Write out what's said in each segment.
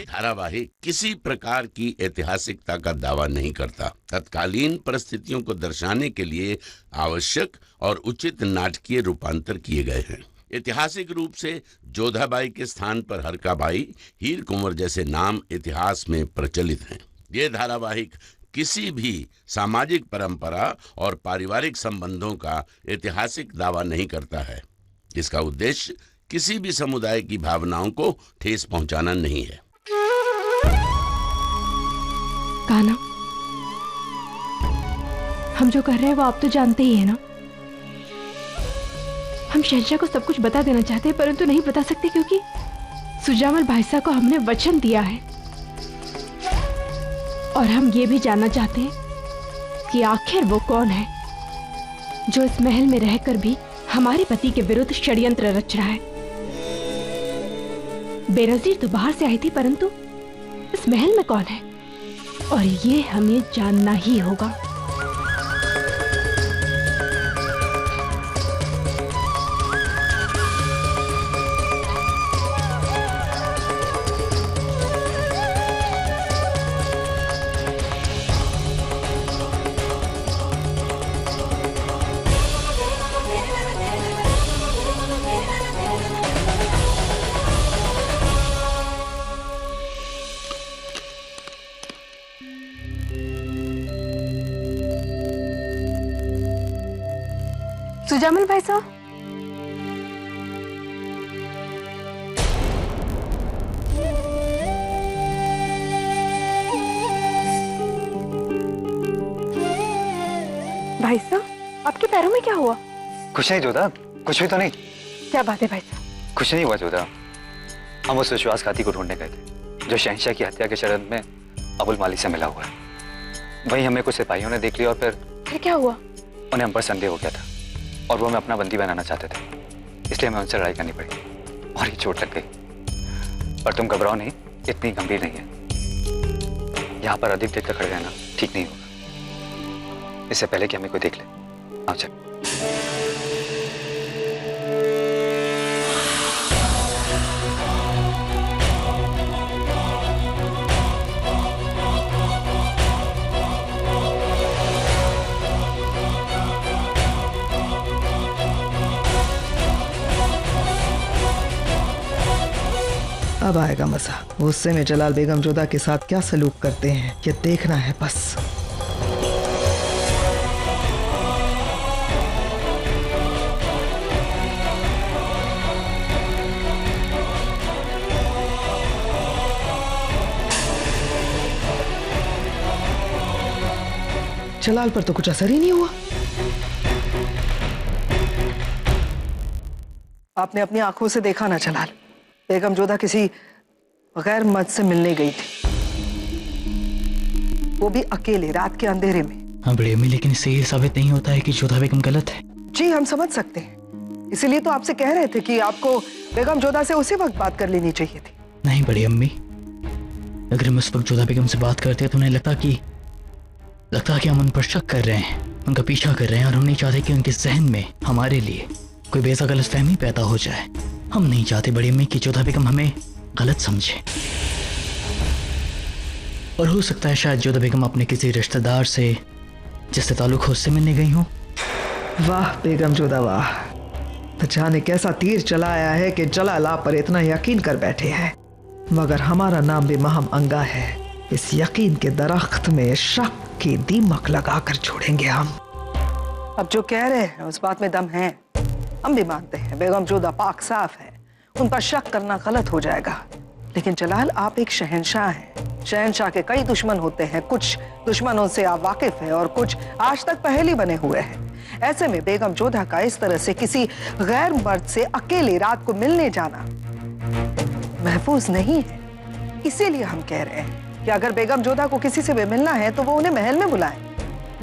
धारावाहिक किसी प्रकार की ऐतिहासिकता का दावा नहीं करता। तत्कालीन परिस्थितियों को दर्शाने के लिए आवश्यक और उचित नाटकीय रूपांतर किए गए हैं। ऐतिहासिक रूप से जोधाबाई के स्थान पर हरकाबाई, हीर कुंवर जैसे नाम इतिहास में प्रचलित हैं। ये धारावाहिक किसी भी सामाजिक परंपरा और पारिवारिक संबंधों का ऐतिहासिक दावा नहीं करता है। इसका उद्देश्य किसी भी समुदाय की भावनाओं को ठेस पहुंचाना नहीं है। कान्हा, हम जो कर रहे हैं वो आप तो जानते ही है ना। हम शहंशाह को सब कुछ बता देना चाहते हैं, परंतु नहीं बता सकते क्योंकि सुजामल भाई साहब को हमने वचन दिया है। और हम ये भी जानना चाहते हैं कि आखिर वो कौन है जो इस महल में रहकर भी हमारे पति के विरुद्ध षड्यंत्र रच रहा है। बेनजीर तो बाहर से आई थी, परंतु इस महल में कौन है, और ये हमें जानना ही होगा। सुजामल भाई साहब, भाई साहब आपके पैरों में क्या हुआ? कुछ नहीं जोधा, कुछ भी तो नहीं। क्या बात है भाई साहब? कुछ नहीं हुआ जोधा। हम उस विश्वासघाती को ढूंढने गए थे जो शहंशाह की हत्या के षड्यंत्र में अबुल माली से मिला हुआ है। वहीं हमें कुछ सिपाहियों ने देख लिया और फिर क्या हुआ? उन्हें हम पर संदेह हो गया था और वो हमें अपना बंदी बनाना चाहते थे, इसलिए हमें उनसे लड़ाई करनी पड़ी और ये चोट लग गई। पर तुम घबराओ नहीं, इतनी गंभीर नहीं है। यहाँ पर अधिक देर तक खड़े रहना ठीक नहीं होगा, इससे पहले कि हमें कोई देख ले। आओ चल। अब आएगा मजा। गुस्से में जलाल बेगम जोधा के साथ क्या सलूक करते हैं ये देखना है बस। जलाल पर तो कुछ असर ही नहीं हुआ। आपने अपनी आंखों से देखा ना जलाल, बेगम जोधा किसी गैर मर्द से मिलने गई थी, वो भी अकेले रात के अंधेरे में। हाँ बड़ी अम्मी, लेकिन इससे ये साबित नहीं होता है कि जोधा बेगम गलत है। जी हम समझ सकते हैं, इसीलिए तो आपसे कह रहे थे कि आपको बेगम जोधा से उसी वक्त बात कर लेनी चाहिए थी। नहीं बड़ी अम्मी, अगर हम उस वक्त जोधा बेगम से बात करते तो उन्हें लगता कि हम उन पर शक कर रहे हैं, उनका पीछा कर रहे हैं, और हम नहीं चाहते कि उनके जहन में हमारे लिए कोई बेजा गलतफहमी पैदा हो जाए। हम नहीं चाहते बड़ी अम्मी कि जोधा बेगम हमें गलत समझे। और हो सकता है शायद जोधा बेगम अपने किसी रिश्तेदार से जिससे ताल्लुक हो उससे मिलने गई हो। वाह बेगम जोधा वाह, तो जाने कैसा तीर चलाया है कि जलाल आप पर इतना यकीन कर बैठे हैं, मगर हमारा नाम भी महम अंगा है। इस यकीन के दरख्त में शक की दीमक लगाकर छोड़ेंगे हम। अब जो कह रहे हैं उस बात में दम है, हम भी मानते हैं बेगम जोधा पाक साफ है, उन पर शक करना गलत हो जाएगा। लेकिन जलाल आप एक शहंशाह हैं, शहंशाह के कई दुश्मन होते हैं, कुछ दुश्मनों से आप वाकिफ हैं और कुछ आज तक पहेली बने हुए हैं। ऐसे में बेगम जोधा का इस तरह से किसी गैर मर्द से अकेले रात को मिलने जाना महफूज नहीं है। इसीलिए हम कह रहे हैं कि अगर बेगम जोधा को किसी से भी मिलना है तो वो उन्हें महल में बुलाए,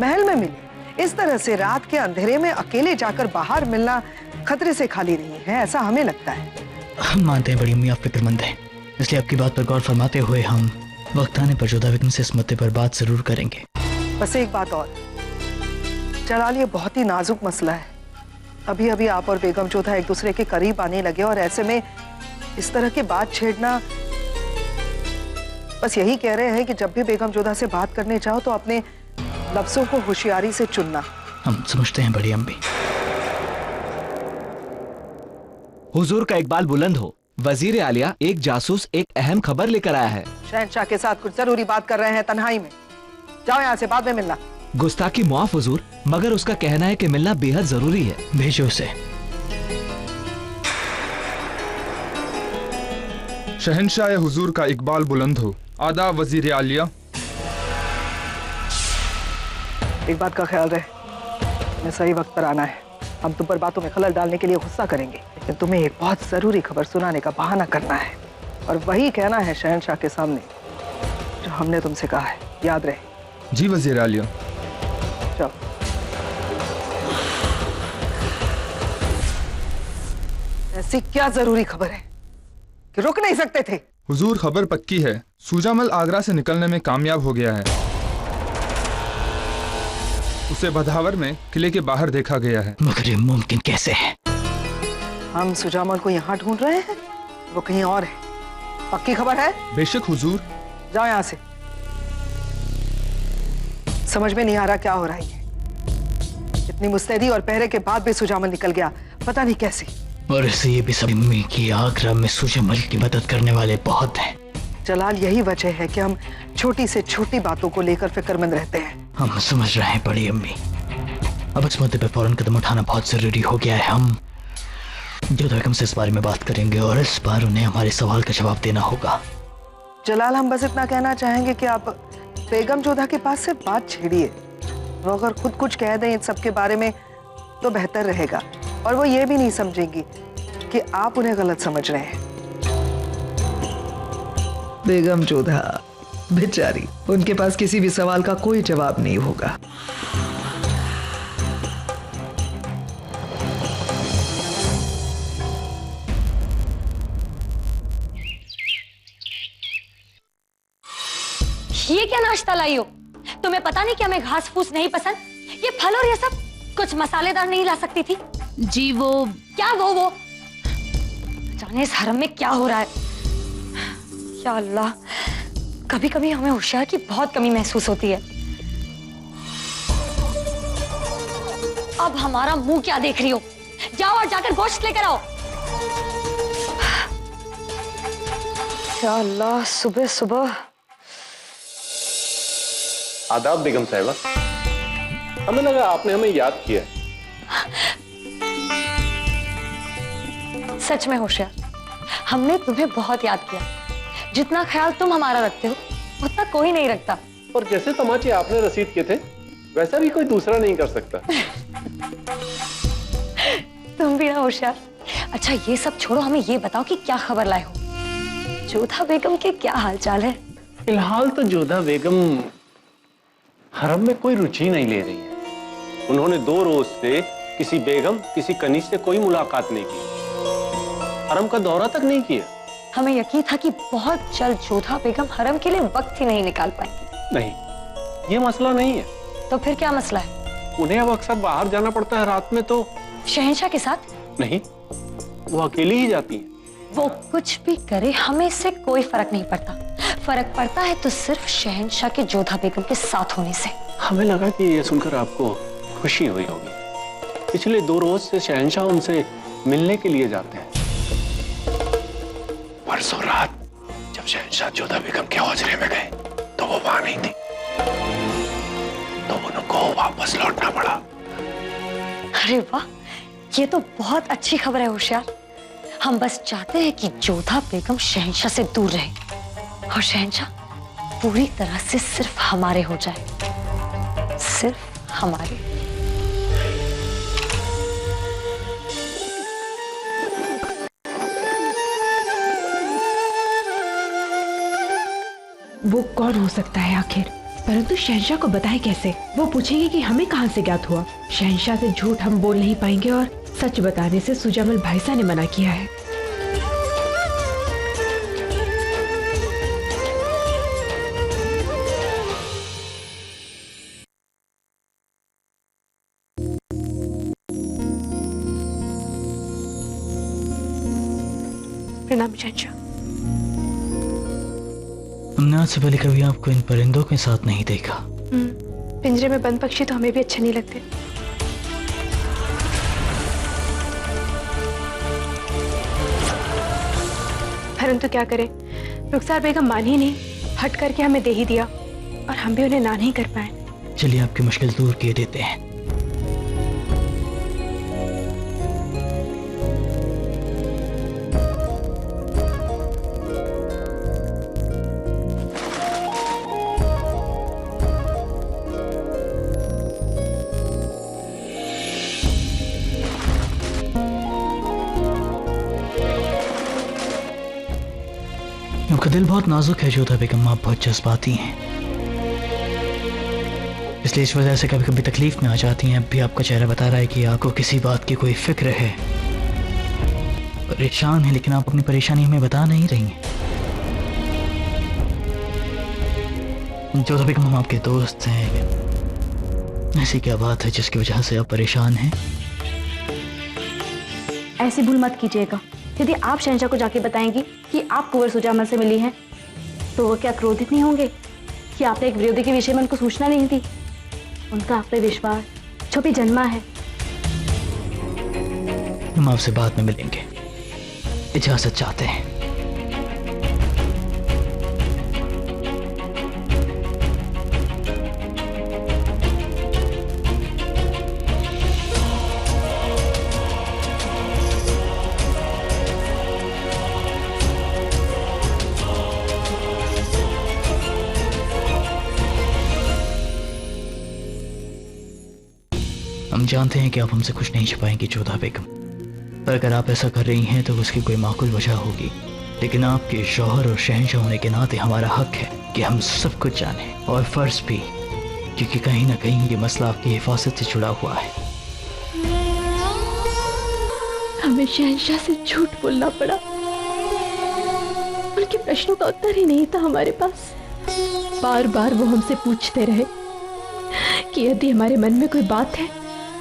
महल में मिले। इस तरह से रात के अंधेरे में अकेले जाकर बाहर मिलना खतरे से खाली नहीं है, ऐसा हमें लगता है। हम मानते हैं बड़ी अम्मी आप फिक्रमंद हैं, इसलिए आपकी बात पर गौर फरमाते हुए हम वक्त आने पर जोधा बेगम से इस मुद्दे पर बात जरूर करेंगे। बस एक बात और जलाल, ये बहुत ही नाजुक मसला है, अभी अभी आप और बेगम जोधा एक दूसरे के करीब आने लगे और ऐसे में इस तरह की बात छेड़ना। बस यही कह रहे हैं कि जब भी बेगम जोधा से बात करने जाओ तो अपने लफ्जों को होशियारी से चुनना। हम समझते हैं बड़ी अम्मी। हुजूर का इकबाल बुलंद हो। वजीर आलिया एक जासूस एक अहम खबर लेकर आया है। शहंशाह के साथ कुछ जरूरी बात कर रहे हैं तन्हाई में। जाओ यहाँ से, बाद में मिलना। गुस्ताखी मुआफ हुजूर, मगर उसका कहना है कि मिलना बेहद जरूरी है। भेजो उसे। शहंशाह हुजूर का इकबाल बुलंद हो। आदाब वजीर आलिया। एक बात का ख्याल रहे, मैं सही वक्त पर आना है। हम तुम पर बातों में खलल डालने के लिए गुस्सा करेंगे, लेकिन तुम्हें एक बहुत जरूरी खबर सुनाने का बहाना करना है और वही कहना है शहंशाह के सामने जो हमने तुमसे कहा है। याद रहे। जी वजीर आलिया। चलो। ऐसी क्या जरूरी खबर है कि रुक नहीं सकते थे? हुजूर खबर पक्की है, सूजामल आगरा से निकलने में कामयाब हो गया है। उसे बधावर में किले के बाहर देखा गया है। मगर ये मुमकिन कैसे है? हम सुजामल को यहाँ ढूंढ रहे हैं, वो कहीं और है। पक्की खबर है? बेशक हुजूर। जाओ यहाँ से। समझ में नहीं आ रहा क्या हो रहा है। इतनी मुस्तैदी और पहरे के बाद भी सुजामल निकल गया, पता नहीं कैसे। और इससे ये भी सब अम्मी की आगरा में सुजामल की मदद करने वाले बहुत हैं। जलाल, यही वजह है कि हम छोटी से छोटी बातों को लेकर फिक्रमंद रहते हैं। हम समझ रहे हैं बड़ी अम्मी। अब इस मुद्दे पे फौरन कदम उठाना बहुत जरूरी हो गया है। हम जोधा बेगम से इस बारे में बात करेंगे और इस बार उन्हें हमारे सवाल का जवाब देना होगा। जलाल, हम बस इतना कहना चाहेंगे कि आप बेगम जोधा के पास से बात छेड़िए। वो अगर खुद कुछ कह दें इन सब के बारे में तो बेहतर रहेगा, और वो ये भी नहीं समझेंगी कि आप उन्हें गलत समझ रहे हैं। बेगम जोधा बेचारी, उनके पास किसी भी सवाल का कोई जवाब नहीं होगा। ये क्या नाश्ता लाई हो? तुम्हें पता नहीं कि हमें घास फूस नहीं पसंद? ये फल और ये सब कुछ मसालेदार नहीं ला सकती थी? जी वो क्या वो जाने इस हरम में क्या हो रहा है। या अल्लाह, कभी कभी हमें होशियार की बहुत कमी महसूस होती है। अब हमारा मुंह क्या देख रही हो? जाओ और जाकर गोश्त लेकर आओ। या अल्लाह, सुबह सुबह। आदाब बेगम साहिबा, हमें लगा आपने हमें याद किया। सच में होशियार, हमने तुम्हें बहुत याद किया। जितना ख्याल तुम हमारा रखते हो उतना कोई नहीं रखता। और जैसे तमाचे आपने रसीद किए थे वैसा भी कोई दूसरा नहीं कर सकता। तुम भी ना होशियार। अच्छा ये सब छोड़ो, हमें ये बताओ कि क्या खबर लाए हो? जोधा बेगम के क्या हालचाल है? फिलहाल तो जोधा बेगम हरम में कोई रुचि नहीं ले रही है। उन्होंने 2 रोज से किसी बेगम किसी कनीज से कोई मुलाकात नहीं की, हरम का दौरा तक नहीं किया। हमें यकीन था कि बहुत जल्द जोधा बेगम हरम के लिए वक्त ही नहीं निकाल पाएंगी। नहीं, ये मसला नहीं है। तो फिर क्या मसला है? उन्हें अब अक्सर बाहर जाना पड़ता है रात में। तो शहंशाह के साथ? नहीं, वो अकेली ही जाती है। वो कुछ भी करे हमें इससे कोई फर्क नहीं पड़ता। फर्क पड़ता है तो सिर्फ शहंशाह के जोधा बेगम के साथ होने से। हमें लगा कि ये सुनकर आपको खुशी हुई होगी। पिछले 2 रोज से शहंशाह उनसे मिलने के लिए जाते हैं। परसों रात जब शहंशाह जोधा बेगम के हौजरे में गए तो वो वहां नहीं थी, तो उनको वापस लौटना पड़ा। अरे वाह, ये तो बहुत अच्छी खबर है होशियार। हम बस चाहते हैं कि जोधा बेगम शहंशाह से दूर रहे और शहंशाह पूरी तरह से सिर्फ हमारे हो जाए, सिर्फ हमारे। वो कौन हो सकता है आखिर? परंतु शहंशाह को बताए कैसे? वो पूछेंगे कि हमें कहां से ज्ञात हुआ। शहंशाह से झूठ हम बोल नहीं पाएंगे और सच बताने से सुजामल भाईसा ने मना किया है। प्रणाम शहंशाह। हमने आज से पहले कभी आपको इन परिंदों के साथ नहीं देखा। पिंजरे में बंद पक्षी तो हमें भी अच्छे नहीं लगते। परंतु क्या करें, रुखसार बेगम मान ही नहीं, हट करके हमें दे ही दिया और हम भी उन्हें ना नहीं कर पाए। चलिए आपकी मुश्किल दूर किए देते हैं। आपका दिल बहुत नाजुक है जोधा बेगम, आप बहुत जज्बाती हैं, इसलिए इस वजह से कभी कभी तकलीफ में आ जाती हैं। अब भी आपका चेहरा बता रहा है कि आपको किसी बात की कोई फिक्र है, परेशान है, लेकिन आप अपनी परेशानी हमें बता नहीं रही हैं। जोधा बेगम, हम आपके दोस्त हैं, ऐसी क्या बात है जिसकी वजह से आप परेशान हैं? ऐसी भूल मत कीजिएगा। यदि आप शहंशाह को जाके बताएंगी कि आप कुंवर सुजामल से मिली हैं, तो वो क्या क्रोधित नहीं होंगे कि आपने एक विरोधी के विषय में उनको सूचना नहीं दी? उनका आप पे विश्वास छुपी जन्मा है। हम आपसे बाद में मिलेंगे, इजाजत चाहते हैं। हम जानते हैं कि आप हमसे कुछ नहीं छिपाएंगी जोधा बेगम, पर अगर आप ऐसा कर रही हैं तो उसकी कोई माकूल वजह होगी। लेकिन आपके शौहर और शहंशाह होने के नाते हमारा हक है कि हम सब कुछ जानें, और फर्ज भी, क्योंकि कहीं ना कहीं ये मसला आपकी हिफाजत से जुड़ा हुआ है। हमें शहंशाह से झूठ बोलना पड़ा, उनके प्रश्नों का उत्तर ही नहीं था हमारे पास। बार बार वो हमसे पूछते रहे कि यदि हमारे मन में कोई बात है,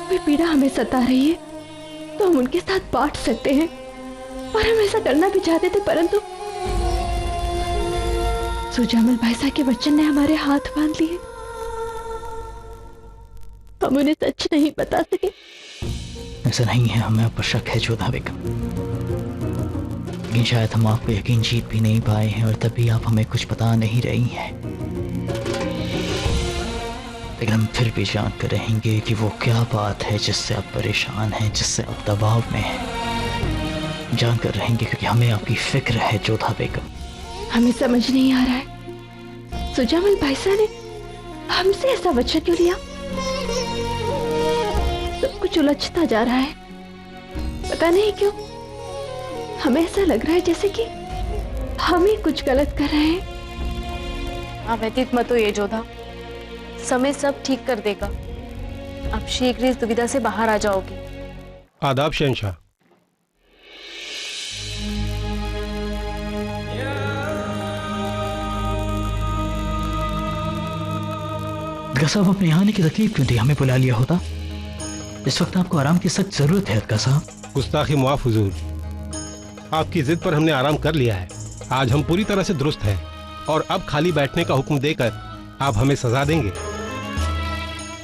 कोई पीड़ा हमें सता रही है, तो हम उनके साथ बांट सकते हैं, और हम ऐसा करना भी चाहते थे, परंतु सुजामल भाई साहब के वचन ने हमारे हाथ बांध लिए। हम उन्हें सच नहीं बता सके। ऐसा नहीं है, हमें आप पर शक है जोधा बेगम, लेकिन शायद हम आपको यकीन जीत भी नहीं पाए हैं, और तभी आप हमें कुछ बता नहीं रही हैं। लेकिन हम फिर भी जान कर रहेंगे कि वो क्या बात है जिससे आप परेशान हैं, जिससे आप दबाव में हैं। जान कर रहेंगे क्योंकि हमें आपकी फिक्र है जोधा बेगम। हमें समझ नहीं आ रहा है, सुजामल भाई साहब ने हमसे ऐसा वचन क्यों लिया? सब कुछ उलझता जा रहा है, पता नहीं क्यों। हमें ऐसा लग रहा है जैसे कि हम ही कुछ गलत कर रहे हैं। आप व्यतीत मत होइए जोधा, समय सब ठीक कर देगा। आप शीघ्र इस दुविधा से बाहर आ जाओगे। आदाब शहंशाह। साहब, अपने यहाँ आने की तकलीफ क्यों थी? हमें बुला लिया होता। इस वक्त आपको आराम की सख्त जरूरत है अदका साहब। गुस्ताखी मुआफ हुजूर, आपकी जिद पर हमने आराम कर लिया है। आज हम पूरी तरह से दुरुस्त हैं, और अब खाली बैठने का हुक्म देकर आप हमें सजा देंगे।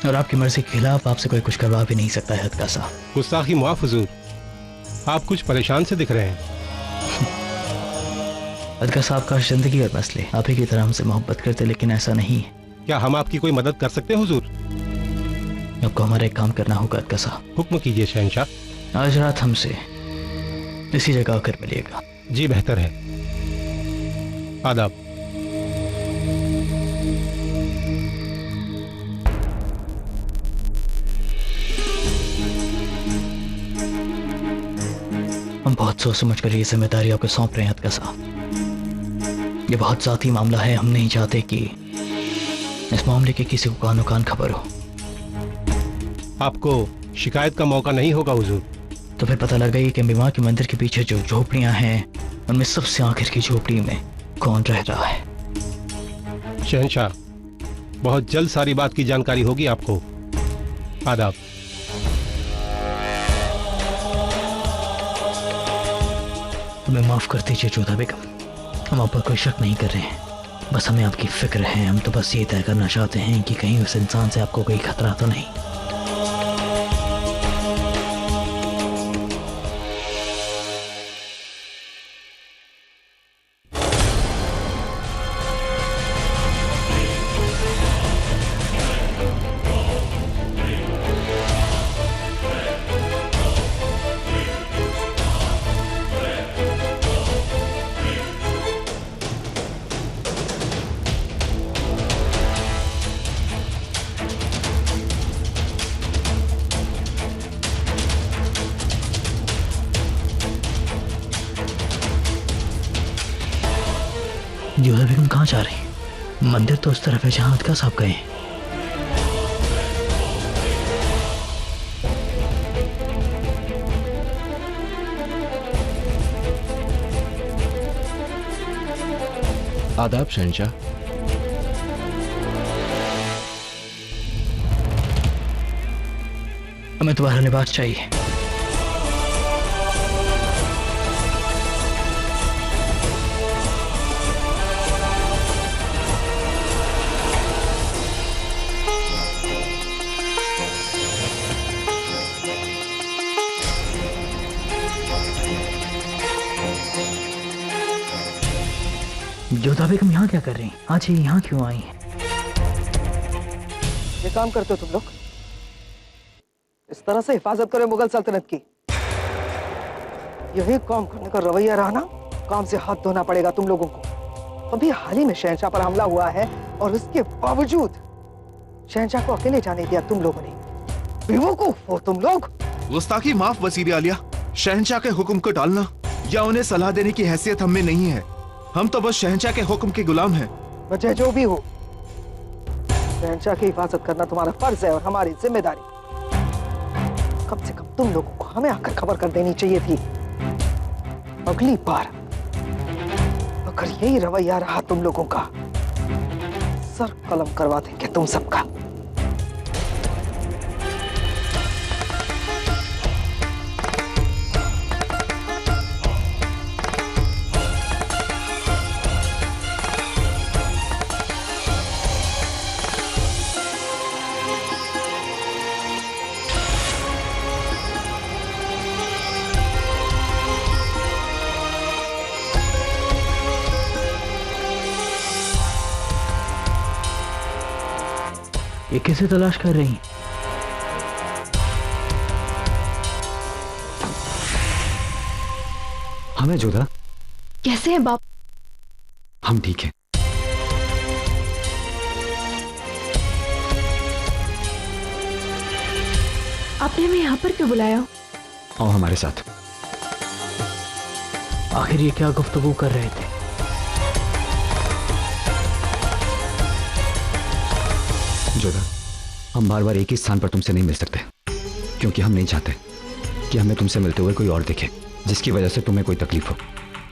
और आपकी मर्जी के खिलाफ आपसे कोई कुछ करवा भी नहीं सकता है अदका साहब। गुस्ताखी मुआफ हुजूर, आप कुछ परेशान से दिख रहे हैं। अदका साहब का जिंदगी और मसले आप ही की तरह हमसे मोहब्बत करते, लेकिन ऐसा नहीं है। क्या हम आपकी कोई मदद कर सकते हैं हुजूर? आपको हमारा एक काम करना होगा अदका साहब। हुक्म कीजिए शहंशाह। आज रात हमसे इसी जगह आकर मिलिएगा। जी बेहतर है। आदाब। हम बहुत सोच समझ कर ये जिम्मेदारी आपको सौंप रहे हैं अदका साहब। ये बहुत जाती मामला है, हम नहीं चाहते कि इस मामले के किसी को कानो कान खबर हो। आपको शिकायत का मौका नहीं होगा हुजूर। तो फिर पता लगा कि बीमा के मंदिर के पीछे जो झोपड़ियां हैं, उनमें सबसे आखिर की झोपड़ी में कौन रह रहा है। शहंशाह, बहुत जल्द सारी बात की जानकारी होगी आपको। आदाब। हमें माफ कर दीजिए जोधा बेगम, हम आप पर कोई शक नहीं कर रहे हैं, बस हमें आपकी फिक्र है। हम तो बस ये तय करना चाहते हैं कि कहीं उस इंसान से आपको कोई खतरा तो नहीं। जोधा बेगम कहाँ जा रही हैं? मंदिर तो उस तरफ है जहाँ अदका साहब गए हैं। आदाब शहंशाह। हमें तुम्हारा लिबास चाहिए। जोधा बेगम यहाँ क्या कर रही हैं? आज ये यहाँ क्यों आई हैं? ये काम करते हो तुम लोग? इस तरह से हिफाजत करो मुगल सल्तनत की? यही काम करने का रवैया रहा ना, काम से हाथ धोना पड़ेगा तुम लोगों को। अभी हाल ही में शहंशाह पर हमला हुआ है और उसके बावजूद शहंशाह को अकेले जाने दिया तुम लोगों ने। बेवकूफ हो तुम लोग। गुस्ताखी माफ वजीर आलिया, शहंशाह के हुक्म को टालना या उन्हें सलाह देने की हैसियत हमें नहीं है। हम तो बस शहंशाह के हुक्म के गुलाम हैं। वजह जो भी हो, शहंशाह की हिफाजत करना तुम्हारा फर्ज है और हमारी जिम्मेदारी। कम से कम तुम लोगों को हमें आकर खबर कर देनी चाहिए थी। अगली बार अगर यही रवैया रहा तुम लोगों का, सर कलम करवा देंगे तुम सबका। ये किसे तलाश कर रही हैं? हमें जोधा। कैसे हैं बाप? हम ठीक हैं। आपने हमें यहाँ पर क्यों बुलाया? आओ हमारे साथ। आखिर ये क्या गुफ्तगू कर रहे थे? जोधा, हम बार बार एक ही स्थान पर तुमसे नहीं मिल सकते, क्योंकि हम नहीं चाहते कि हमें तुमसे मिलते हुए कोई और दिखे, जिसकी वजह से तुम्हें कोई तकलीफ हो।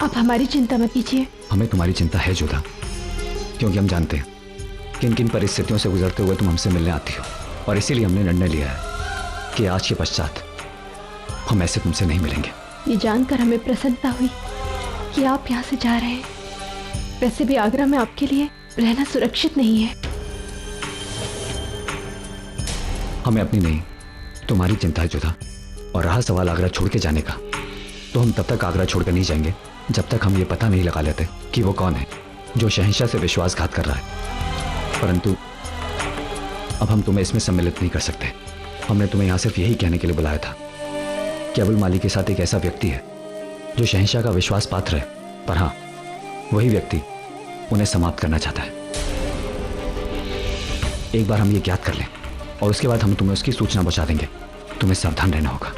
आप हमारी चिंता मत कीजिए। हमें तुम्हारी चिंता है जोधा, क्योंकि हम जानते हैं किन किन परिस्थितियों से गुजरते हुए तुम हमसे मिलने आती हो, और इसीलिए हमने निर्णय लिया है कि आज के पश्चात हम ऐसे तुमसे नहीं मिलेंगे। ये जानकर हमें प्रसन्नता हुई कि आप यहाँ से जा रहे हैं। वैसे भी आगरा में आपके लिए रहना सुरक्षित नहीं है। हमें अपनी नहीं, तुम्हारी चिंता है जोधा। और रहा सवाल आगरा छोड़ के जाने का, तो हम तब तक आगरा छोड़कर नहीं जाएंगे जब तक हम ये पता नहीं लगा लेते कि वो कौन है जो शहंशाह से विश्वासघात कर रहा है। परंतु अब हम तुम्हें इसमें सम्मिलित नहीं कर सकते। हमने तुम्हें यहाँ सिर्फ यही कहने के लिए बुलाया था कि अबुल माली के साथ एक ऐसा व्यक्ति है जो शहंशाह का विश्वास पात्र है, पर हाँ, वही व्यक्ति उन्हें समाप्त करना चाहता है। एक बार हम ये ज्ञात कर लें और उसके बाद हम तुम्हें उसकी सूचना पहुंचा देंगे। तुम्हें सावधान रहना होगा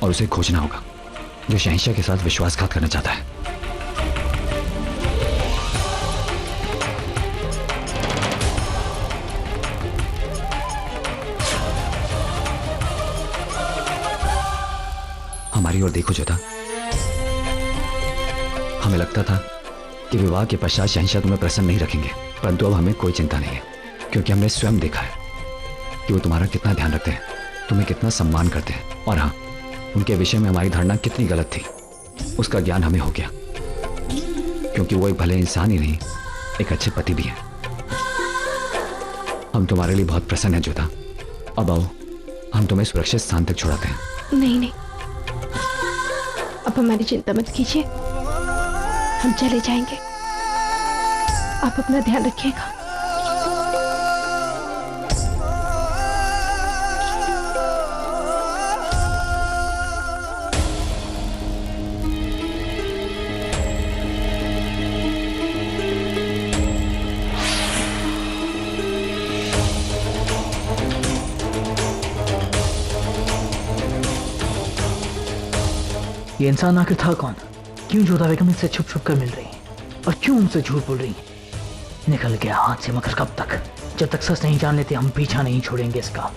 और उसे खोजना होगा जो शहंशाह के साथ विश्वासघात करना चाहता है। हमारी ओर देखो जोधा, हमें लगता था कि विवाह के पश्चात शहंशाह तुम्हें प्रसन्न नहीं रखेंगे, परंतु अब हमें कोई चिंता नहीं है, क्योंकि हमने स्वयं देखा है कि वो तुम्हारा कितना ध्यान रखते हैं, तुम्हें कितना सम्मान करते हैं, और हाँ, उनके विषय में हमारी धारणा कितनी गलत थी। उसका ज्ञान हमें हो गया, क्योंकि वो एक भले इंसान ही नहीं, एक अच्छे पति भी है। हम तुम्हारे लिए बहुत प्रसन्न हैं जोधा। अब आओ, हम तुम्हें सुरक्षित स्थान तक छोड़ाते हैं। नहीं नहीं, अब हमारी चिंता मत कीजिए, हम चले जाएंगे। आप अपना ध्यान रखिएगा। ये इंसान आखिर था कौन? क्यों जोधा बेगम इससे छुप छुप कर मिल रही है और क्यों उनसे झूठ बोल रही है? निकल गया हाथ से, मगर कब तक? जब तक सच नहीं जान लेते हम पीछा नहीं छोड़ेंगे इसका।